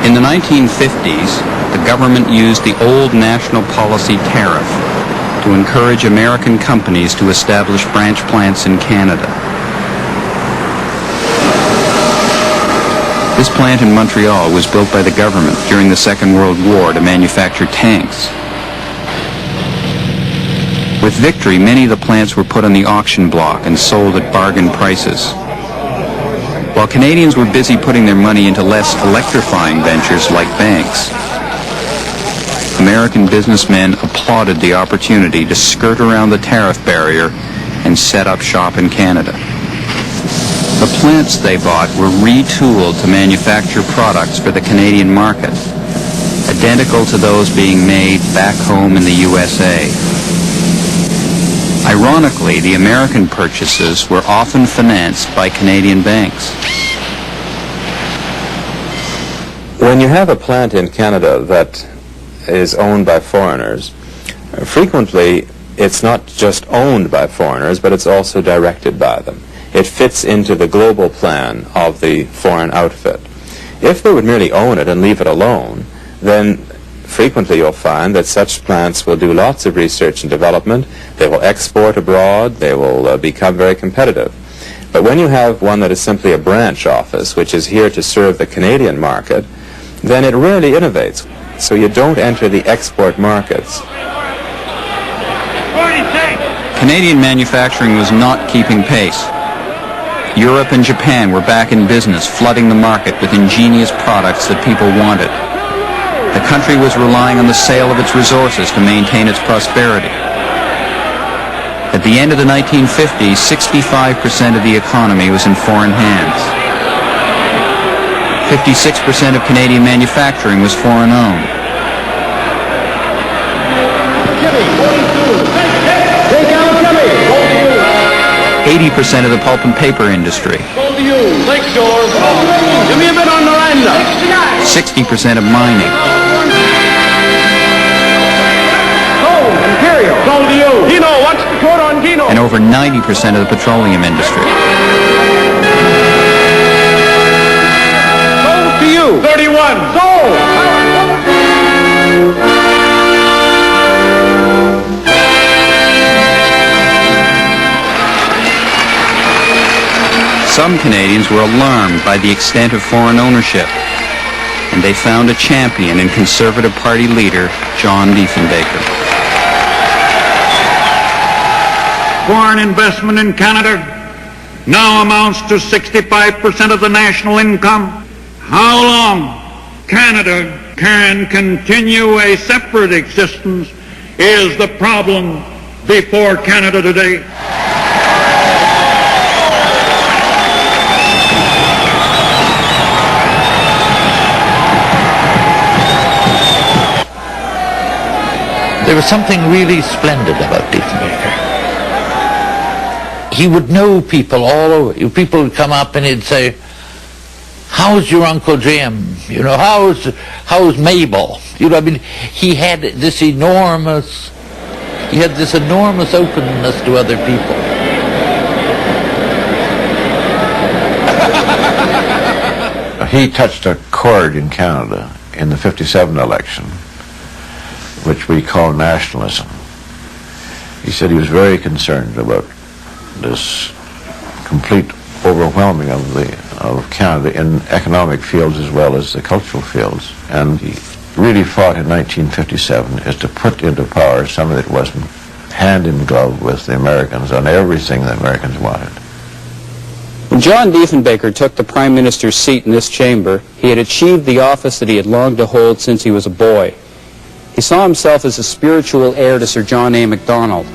In the 1950s, the government used the old national policy tariff to encourage American companies to establish branch plants in Canada. This plant in Montreal was built by the government during the Second World War to manufacture tanks. With victory, many of the plants were put on the auction block and sold at bargain prices. While Canadians were busy putting their money into less electrifying ventures like banks, American businessmen applauded the opportunity to skirt around the tariff barrier and set up shop in Canada. The plants they bought were retooled to manufacture products for the Canadian market, identical to those being made back home in the USA. Ironically, the American purchases were often financed by Canadian banks. When you have a plant in Canada that is owned by foreigners, frequently it's not just owned by foreigners, but it's also directed by them. It fits into the global plan of the foreign outfit. If they would merely own it and leave it alone, then frequently you'll find that such plants will do lots of research and development, they will export abroad, they will become very competitive. But when you have one that is simply a branch office, which is here to serve the Canadian market, then it rarely innovates. So you don't enter the export markets. Canadian manufacturing was not keeping pace. Europe and Japan were back in business, flooding the market with ingenious products that people wanted. The country was relying on the sale of its resources to maintain its prosperity. At the end of the 1950s, 65% of the economy was in foreign hands. 56% of Canadian manufacturing was foreign-owned. 80% of the pulp and paper industry. 60% of mining. And over 90% of the petroleum industry. Sold to you. 31. Sold. Some Canadians were alarmed by the extent of foreign ownership, and they found a champion in Conservative Party leader John Diefenbaker. Foreign investment in Canada now amounts to 65% of the national income. How long Canada can continue a separate existence is the problem before Canada today. There was something really splendid about Diefenbaker. He would know people all over. People would come up and he'd say, "How's your Uncle Jim? You know, how's Mabel?" You know, I mean, he had this enormous openness to other people. He touched a chord in Canada in the 57 election, which we call nationalism. He said he was very concerned about this complete overwhelming of Canada in economic fields as well as the cultural fields. And he really fought in 1957 is to put into power something that wasn't hand in glove with the Americans on everything the Americans wanted. When John Diefenbaker took the Prime Minister's seat in this chamber, he had achieved the office that he had longed to hold since he was a boy. He saw himself as a spiritual heir to Sir John A. Macdonald.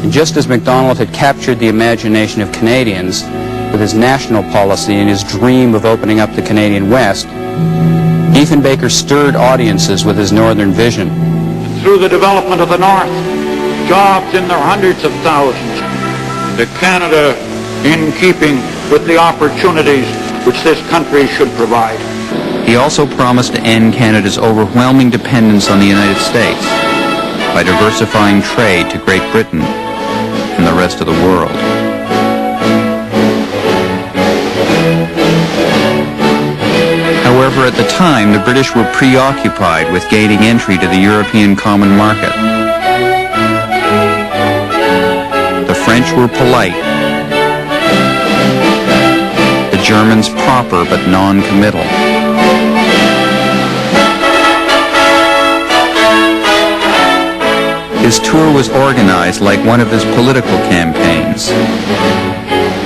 And just as Macdonald had captured the imagination of Canadians with his national policy and his dream of opening up the Canadian West, Diefenbaker stirred audiences with his northern vision. Through the development of the North, jobs in their hundreds of thousands, to Canada in keeping with the opportunities which this country should provide. He also promised to end Canada's overwhelming dependence on the United States by diversifying trade to Great Britain and the rest of the world. However, However, at the time, the British were preoccupied with gaining entry to the European common market. The French were polite. The Germans proper but non-committal. His tour was organized like one of his political campaigns.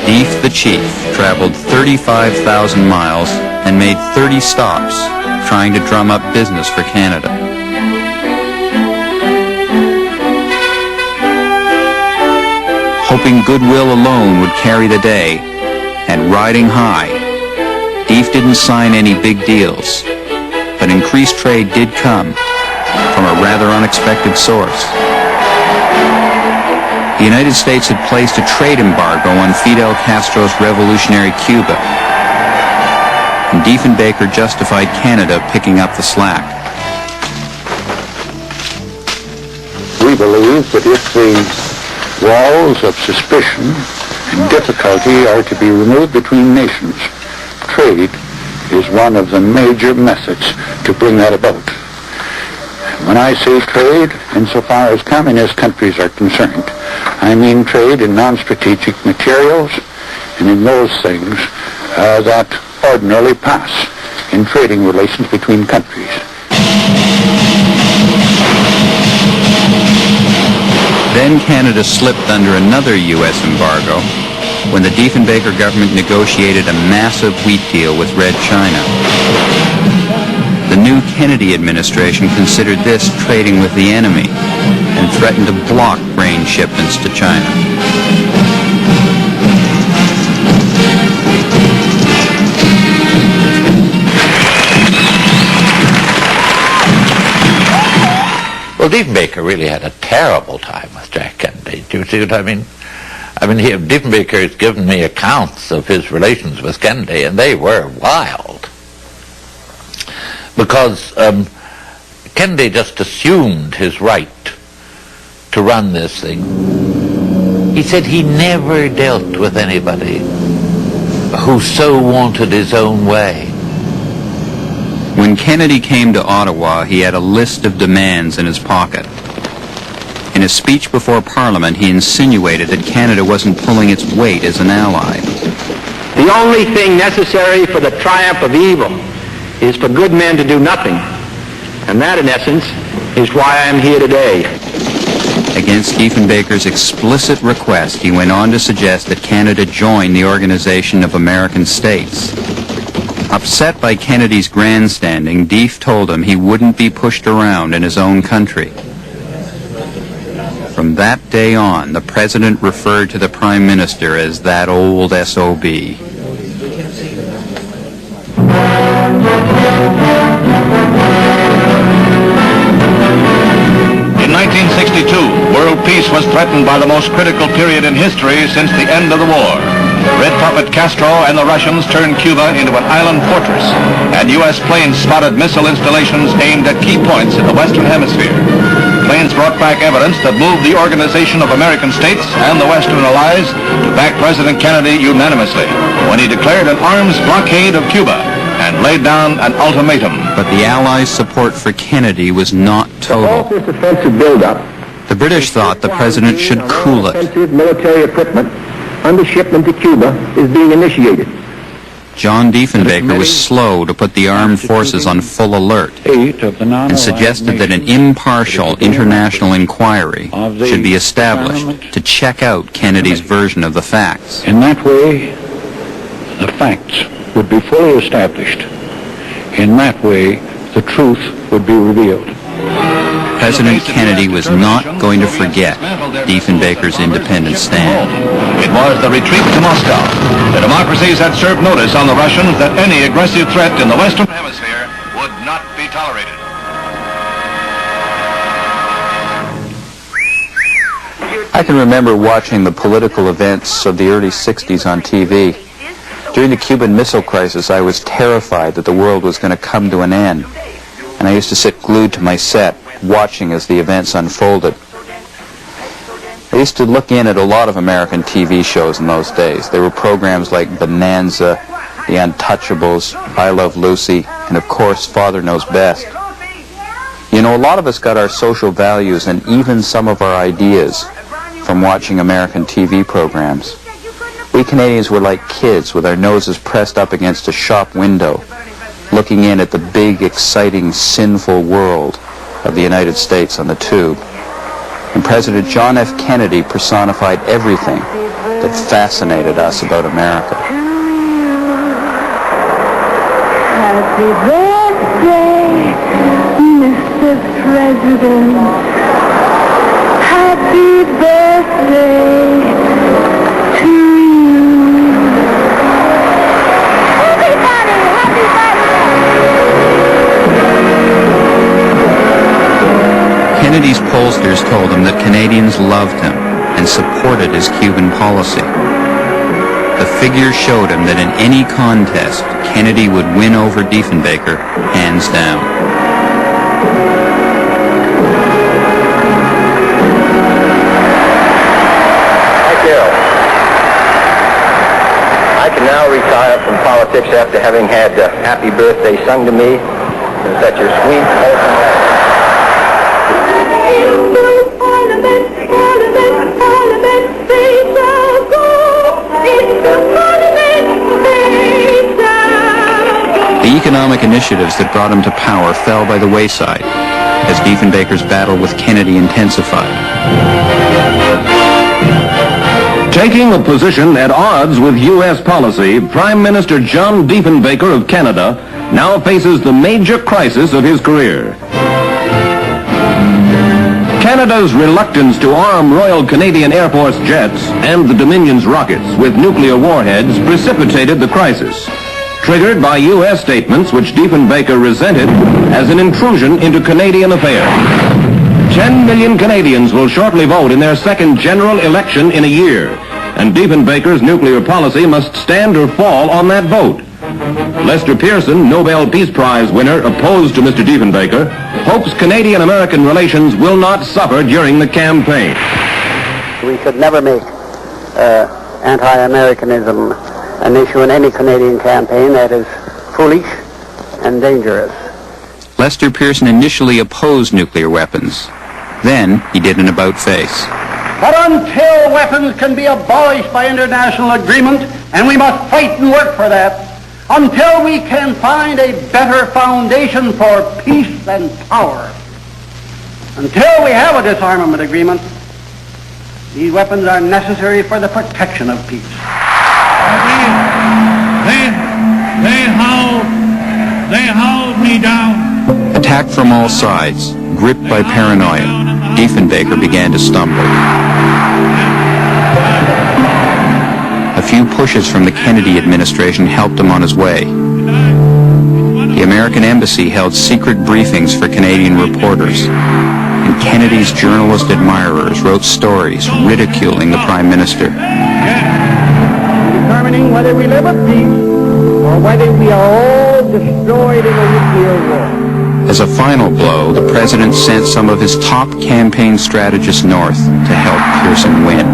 Deef the Chief traveled 35,000 miles and made 30 stops trying to drum up business for Canada. Hoping goodwill alone would carry the day, and riding high, Deef didn't sign any big deals, but increased trade did come from a rather unexpected source. The United States had placed a trade embargo on Fidel Castro's revolutionary Cuba, and Diefenbaker justified Canada picking up the slack. We believe that if the walls of suspicion and difficulty are to be removed between nations, trade is one of the major methods to bring that about. When I say trade, insofar as communist countries are concerned, I mean trade in non-strategic materials and in those things that ordinarily pass in trading relations between countries. Then Canada slipped under another U.S. embargo when the Diefenbaker government negotiated a massive wheat deal with Red China. The new Kennedy administration considered this trading with the enemy and threatened to block grain shipments to China. Well, Diefenbaker really had a terrible time with Jack Kennedy. Do you see what I mean? Diefenbaker has given me accounts of his relations with Kennedy, and they were wild. Because Kennedy just assumed his right to run this thing. He said he never dealt with anybody who so wanted his own way. When Kennedy came to Ottawa, he had a list of demands in his pocket. In a speech before Parliament, he insinuated that Canada wasn't pulling its weight as an ally. The only thing necessary for the triumph of evil is for good men to do nothing. And that, in essence, is why I'm here today. Against Diefenbaker's explicit request, he went on to suggest that Canada join the Organization of American States. Upset by Kennedy's grandstanding, Deef told him he wouldn't be pushed around in his own country. From that day on, the President referred to the Prime Minister as that old SOB. In 1962, world peace was threatened by the most critical period in history since the end of the war. Red puppet Castro and the Russians turned Cuba into an island fortress, and U.S. planes spotted missile installations aimed at key points in the Western Hemisphere. Planes brought back evidence that moved the Organization of American States and the Western Allies to back President Kennedy unanimously when he declared an arms blockade of Cuba and laid down an ultimatum. But the Allies' support for Kennedy was not total. This offensive buildup. The British thought the President should cool it. Offensive military equipment under shipment to Cuba is being initiated. John Diefenbaker was slow to put the armed forces on full alert and suggested that an impartial international inquiry should be established to check out Kennedy's version of the facts. In that way, the facts would be fully established. In that way, the truth would be revealed. President Kennedy was not going to forget Diefenbaker's independent stand. It was the retreat to Moscow. The democracies had served notice on the Russians that any aggressive threat in the Western Hemisphere would not be tolerated. I can remember watching the political events of the early 60s on TV. During the Cuban Missile Crisis, I was terrified that the world was going to come to an end. And I used to sit glued to my set, watching as the events unfolded. I used to look in at a lot of American TV shows in those days. There were programs like Bonanza, The Untouchables, I Love Lucy, and of course, Father knows best. You know, a lot of us got our social values and even some of our ideas from watching American TV programs. We Canadians were like kids with our noses pressed up against a shop window, looking in at the big, exciting, sinful world of the United States on the tube. And President John F. Kennedy personified everything that fascinated us about America. Happy birthday, Mr. President. Happy birthday to you. Everybody, happy birthday. Kennedy's pollsters told him that Canadians loved him and supported his Cuban policy. The figures showed him that in any contest, Kennedy would win over Diefenbaker, hands down. Thank you. I can now retire from politics after having had Happy Birthday sung to me in such a sweet, wholesome way. The economic initiatives that brought him to power fell by the wayside as Diefenbaker's battle with Kennedy intensified. Taking a position at odds with U.S. policy, Prime Minister John Diefenbaker of Canada now faces the major crisis of his career. Canada's reluctance to arm Royal Canadian Air Force jets and the Dominion's rockets with nuclear warheads precipitated the crisis, triggered by U.S. statements which Diefenbaker resented as an intrusion into Canadian affairs. 10 million Canadians will shortly vote in their second general election in a year, and Diefenbaker's nuclear policy must stand or fall on that vote. Lester Pearson, Nobel Peace Prize winner, opposed to Mr. Diefenbaker, hopes Canadian-American relations will not suffer during the campaign. We should never make anti-Americanism an issue in any Canadian campaign. That is foolish and dangerous. Lester Pearson initially opposed nuclear weapons. Then he did an about-face. But until weapons can be abolished by international agreement, and we must fight and work for that, until we can find a better foundation for peace and power, until we have a disarmament agreement, these weapons are necessary for the protection of peace. They hold me down. Attacked from all sides, gripped by paranoia, Diefenbaker began to stumble. A few pushes from the Kennedy administration helped him on his way. The American embassy held secret briefings for Canadian reporters, and Kennedy's journalist admirers wrote stories ridiculing the Prime Minister. Determining whether we live at peace or whether we are all destroyed in a nuclear war. As a final blow, the President sent some of his top campaign strategists north to help Pearson win.